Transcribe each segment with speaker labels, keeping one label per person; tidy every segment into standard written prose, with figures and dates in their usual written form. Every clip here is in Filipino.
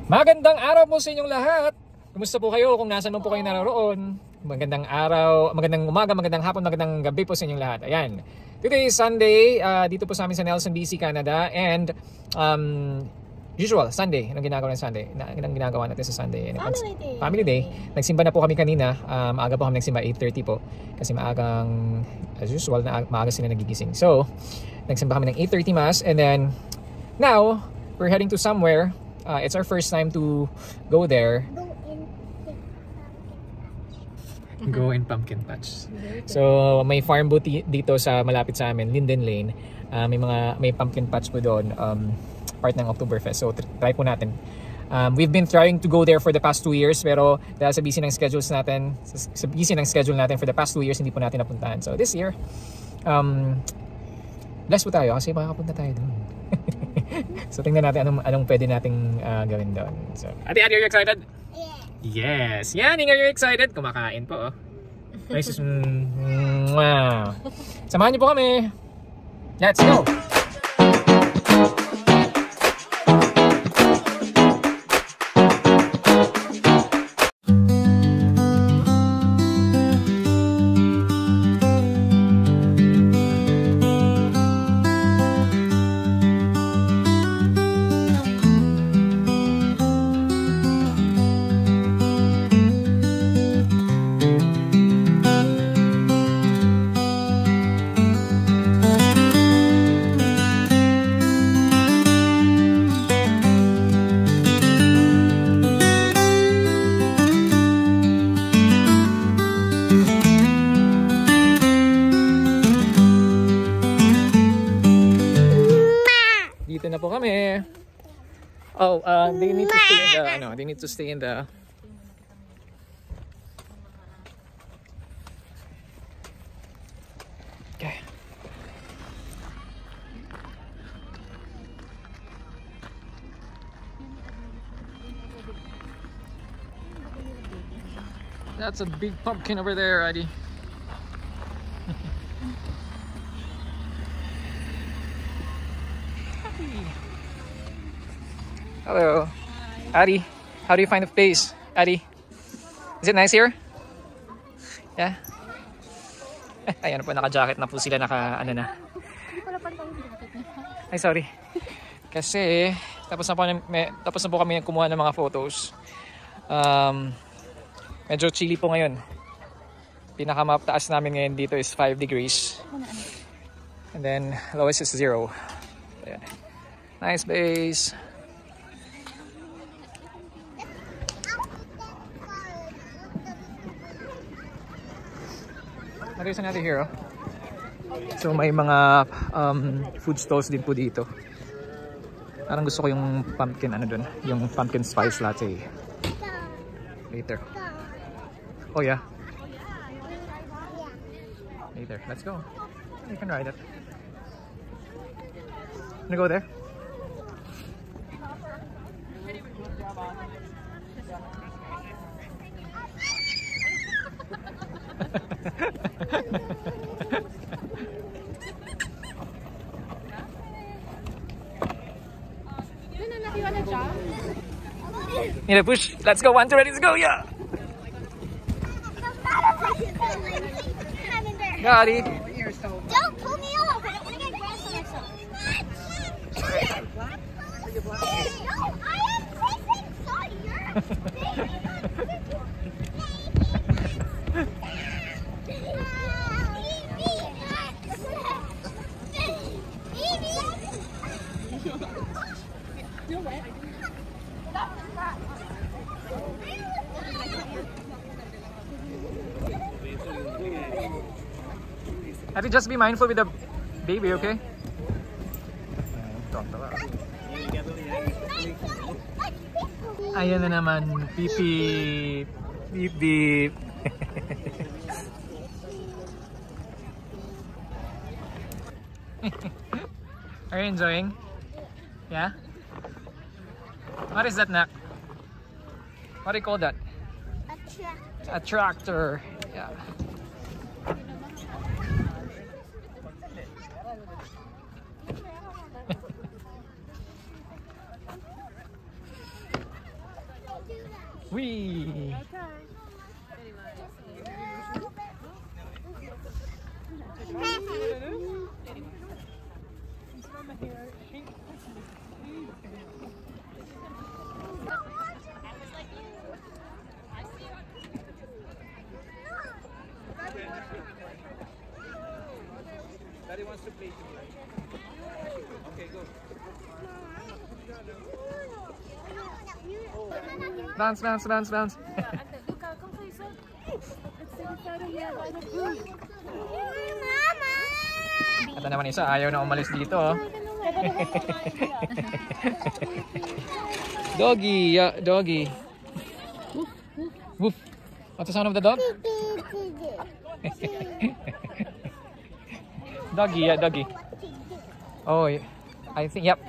Speaker 1: Magandang araw po sa inyong lahat. Kumusta po kayo kung nasaan man po kayo naroon? Magandang araw, magandang umaga, magandang hapon, magandang gabi po sa inyong lahat. Ayan. Today is Sunday, dito po sa amin sa Nelson, BC, Canada. And usual, Sunday. Anong ginagawa ng Sunday? Anong ginagawa natin sa Sunday? Family Day. Nagsimba na po kami kanina. Maaga po kami nagsimba, 8:30 po. Kasi maagang, as usual, maaga sila nagigising. So, nagsimba kami ng 8:30 mass. And then, now, we're heading to somewhere. It's our first time to go there. Go in Pumpkin Patch. So may farm booth dito sa malapit sa amin, Linden Lane. May pumpkin patch po doon, part ng Oktoberfest. So try po natin. We've been trying to go there for the past 2 years, pero dahil sa busy ng schedules natin, for the past 2 years hindi po natin napuntahan. So this year, bless po tayo kasi makakapunta tayo doon. So tingnan natin anong pwede nating gawin doon. So, Ate, are you excited? Yeah. Yes. Yaning, are you excited? Kumakain po, oh. Nice. Wow. Samahan niyo po kami. Let's go. Dito na po kami. Oh, they need to stay in the they need to stay in the Okay. That's a big pumpkin over there, Adi. Hello. Adi, how do you find the place? Adi, is it nice here? Yeah? Ayan po, naka-jacket na po sila, ano na. Ay, sorry. Kasi, tapos na po kami kumuha ng mga photos. Medyo chilly po ngayon. Pinakamataas namin ngayon dito is 5 degrees. And then, lowest is 0. Ayan. Nice place. There's another here, oh. So may mga food stalls din po dito. Parang gusto ko yung pumpkin dun, yung pumpkin spice latte. Later. Oh yeah. Later. Let's go. You can ride it. Wanna go there? Need a push. Let's go. 1, 2, ready to go. Yeah. Got it.
Speaker 2: Don't pull me off. I don't want to get grass on myself. No, I am racing. Sorry, you're
Speaker 1: Have to just be mindful with the baby, okay? Ayan na naman, pipi, beep beep. Are you enjoying? Yeah? What is that, Nak? What do you call that? A tractor. Yeah. Whee!
Speaker 3: Daddy wants to play too, right? Okay, go.
Speaker 1: Bounce, bounce, bounce, bounce. Ito naman isa, ayaw na umalis dito. Oh. Doggy, yeah, doggy. Woof. What's the sound of the dog? Doggy, yeah, doggy. Oh, I think, yep.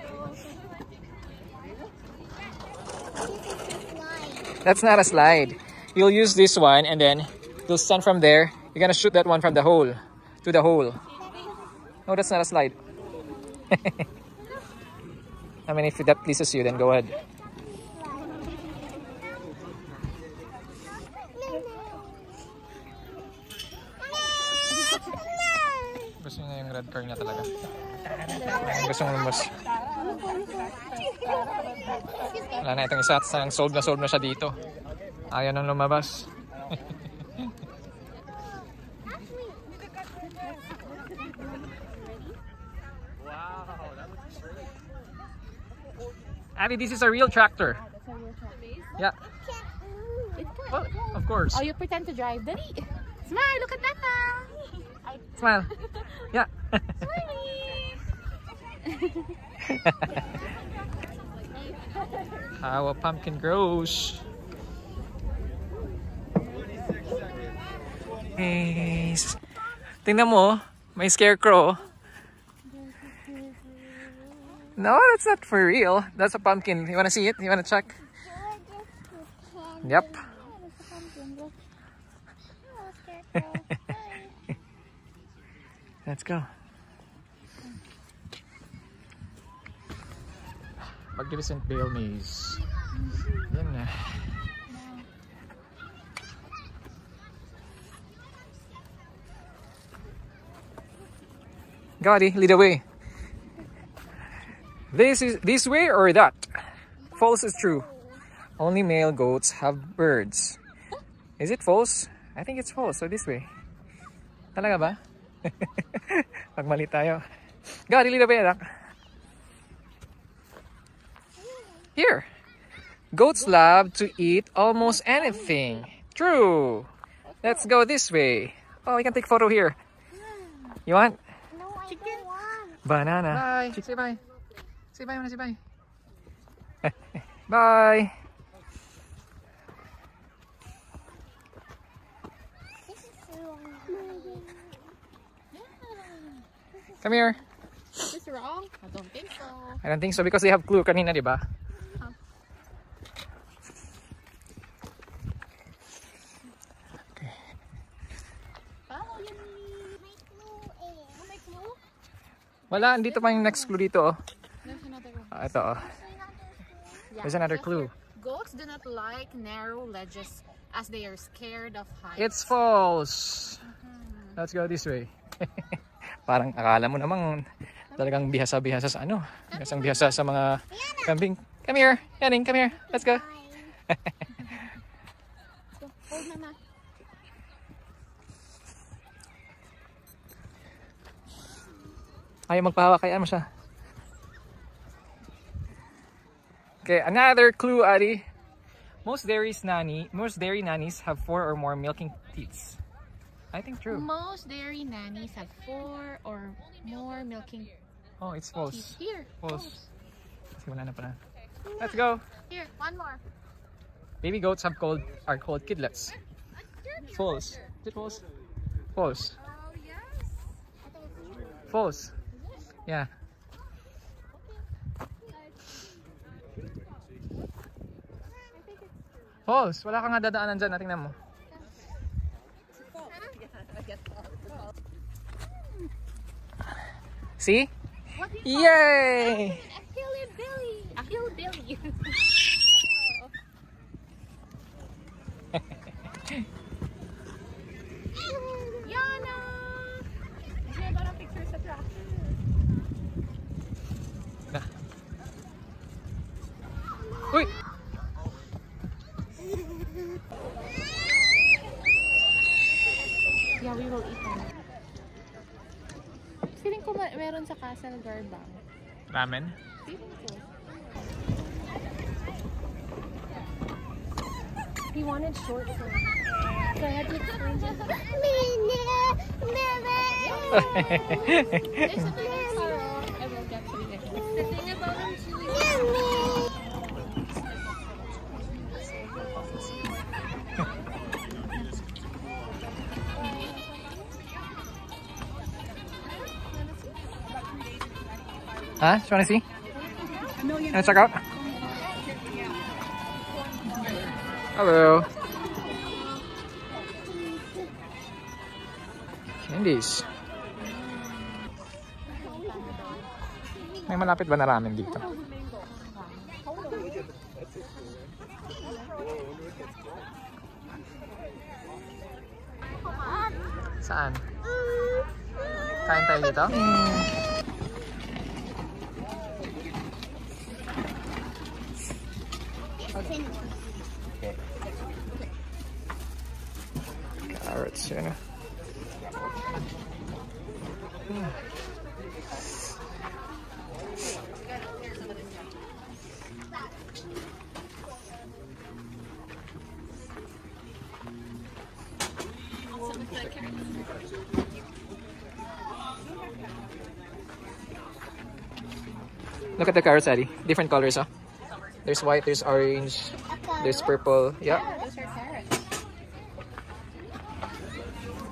Speaker 1: That's not a slide. You'll use this one and then you'll stand from there. You're gonna shoot that one from the hole to the hole. No, that's not a slide. I mean, if that pleases you, then go ahead. Gusto niya yung red car niya talaga. Gusto mo lumabas. Wala na itong isa. Solve na siya dito. Ayaw nang lumabas. Abby, this is a real tractor.
Speaker 4: That's a real tractor.
Speaker 1: Yeah. Well, of course.
Speaker 4: Oh, you pretend to drive. Dali. Smile, look at Nana.
Speaker 1: Smile. Yeah. How a pumpkin grows. Hey. Tingnan mo, may scarecrow. No, that's not for real. That's a pumpkin. You wanna see it? You wanna check? Yep. Let's go. Magnificent Bale Maze. Yan na. Go, Adi, lead the way. This way or that? False is true. Only male goats have birds. Is it false? I think it's false. So this way. Talaga ba? Pag mali tayo. Go, Adi, lead the way, anak. Here. Goats love to eat almost anything. True. Let's go this way. Oh, we can take photo here. You want?
Speaker 2: No, I don't want.
Speaker 1: Banana. Bye. Say bye. Say bye, say bye. Bye.
Speaker 2: This is wrong.
Speaker 1: Come here.
Speaker 4: Is this wrong? I don't think so.
Speaker 1: I don't think so because they have clue kanina, di ba?
Speaker 4: Follow you.
Speaker 2: May clue eh.
Speaker 1: Wala, andito pa yung next clue dito. Oh.
Speaker 4: There's another one.
Speaker 1: Ito. Oh.
Speaker 4: Yeah,
Speaker 1: There's another
Speaker 4: just
Speaker 1: clue.
Speaker 4: here. Goats do not like narrow ledges as they are scared of heights.
Speaker 1: It's false. Let's go this way. Parang akala mo namang talagang bihasa-bihasa sa ano. Bihasang-bihasa sa mga kambing. Come here. Yaning, come here. Let's go.
Speaker 4: So, hold Nana.
Speaker 1: Ayaw magpahawak, kaya mo siya. Okay, another clue, Adi. Most dairy nannies have 4 or more milking teats. I think true.
Speaker 4: Most dairy nannies have 4 or more milking
Speaker 1: Oh, it's
Speaker 4: teeth.
Speaker 1: false.
Speaker 4: Here.
Speaker 1: False. Kasi wala na pala. Let's go.
Speaker 4: Here, one more.
Speaker 1: Baby goats are called kidlets. False. Is it false? False. False. Yeah. False. Wala kang nga dadaanan dyan. Tingnan mo. See? Yay!
Speaker 4: A hillbilly. A hillbilly.
Speaker 1: Uy!
Speaker 4: Yeah, we will eat them. Feeling ko meron sa Castle Garbang.
Speaker 1: Ramen?
Speaker 4: Feeling ko. He wanted short for me. So I had to explain to him. There's something else I will get for you. The thing about him too is
Speaker 1: Huh? You wanna see? Wanna check out? Hello. Candies. May malapit ba na ramen dito? Saan? Kain tayo dito? Carrots, yun. Look at the carrots, Eddie. Different colors, huh? There's white, there's orange, there's purple. Yeah.
Speaker 4: those are carrots.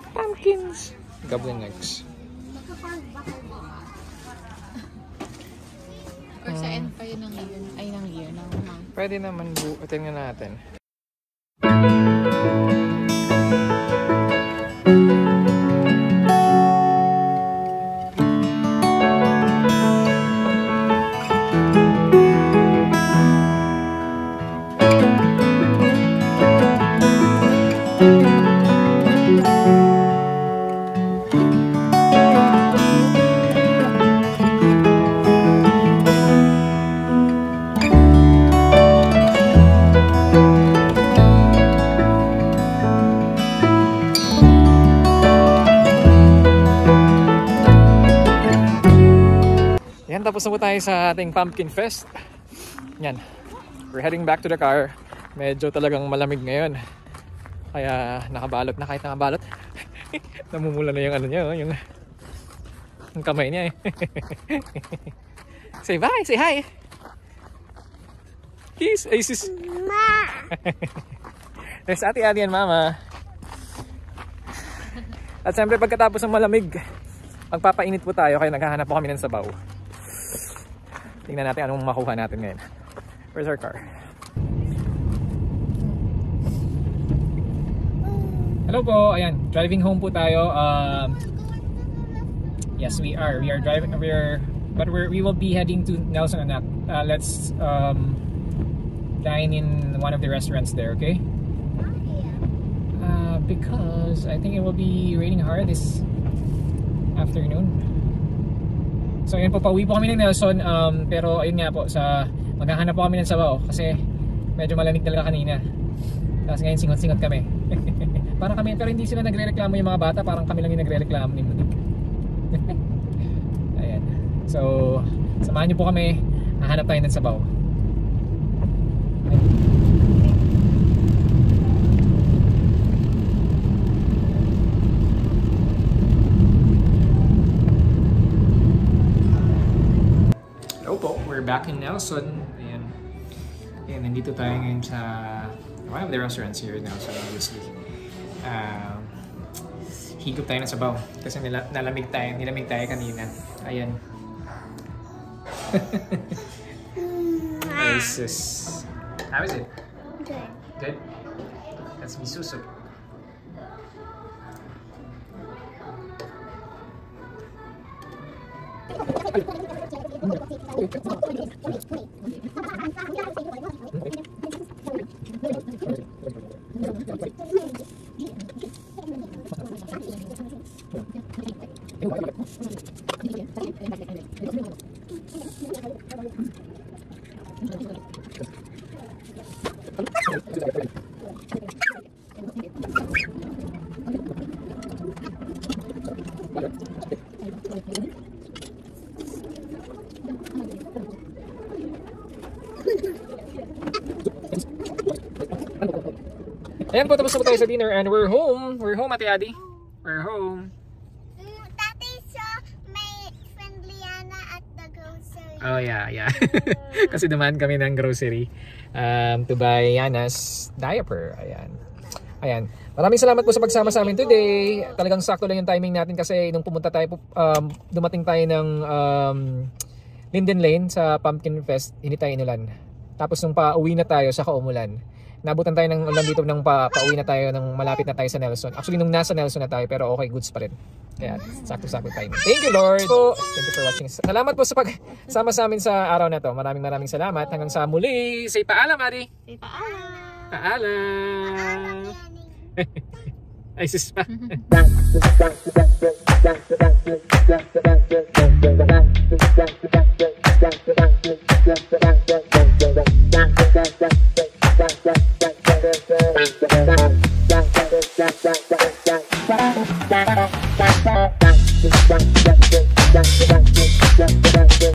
Speaker 1: Pumpkins. Goblin eggs.
Speaker 4: Or sa end pa yun ng year, ay ng year, ng month.
Speaker 1: Pwede naman tingnan natin. Yan, tapos na po tayo sa ating Pumpkin Fest. Yan, we're heading back to the car. Medyo talagang malamig ngayon. Kaya nakabalot na, kahit nakabalot. Namumula na yung ano niya, yung kamay niya eh. Say bye, say hi. Kiss, ay sis. There's Ate Adi and Mama. At siyempre pagkatapos ng malamig, magpapainit po tayo, kaya naghahanap po kami ng sabaw. Tingnan natin anong makuha natin ngayon. Where's our car? Hello po, ayan, driving home po tayo. Yes, we are driving. We will be heading to Nelson Anak. Let's dine in one of the restaurants there, okay? Because I think it will be raining hard this afternoon. So ayun po, pauwi po kami ng Nelson, pero ayun nga po, maghahanap po kami ng sabaw kasi medyo malamig talaga kanina. Tapos ngayon singot-singot kami. Parang kami, pero hindi sila nagre-reklamo yung mga bata, parang kami lang yung nagre-reklamo ni Mudik. Ayan. So, samahan niyo po kami, hahanap tayo ng sabaw. We're back in Nelson. Ayan. Ayan, nandito tayo ngayon sa one of the restaurants here in Nelson, obviously. Higop tayo ng sabaw kasi nilamig tayo kanina. Ayan. Isis. How is it?
Speaker 2: Good.
Speaker 1: Good? That's miso soup. Ayan po, tapos na po tayo sa dinner and we're home. We're home, Ate Adi. We're home.
Speaker 2: Tati, so may friendly Yana at the grocery.
Speaker 1: Oh yeah. Kasi dumaan kami ng grocery to buy Yana's diaper. Ayan. Maraming salamat po sa pagsama sa amin today. Talagang sakto lang yung timing natin kasi nung pumunta tayo, dumating tayo ng Linden Lane sa Pumpkin Fest, hindi tayo inulan. Tapos nung pauwi na tayo, saka umulan. Nabutan tayo ng ulan dito nung pauwi na tayo, nang malapit na tayo sa Nelson. Actually, nung nasa Nelson na tayo, pero okay, goods pa rin. Kaya, sakto-sakto timing. Thank you, Lord! Thank you for watching. Salamat po sa pagsama sa amin sa araw na to. Maraming salamat. Hanggang sa muli. Say paalam, Adi!
Speaker 4: Say paalam!
Speaker 1: Paalam! Ay, sis pa.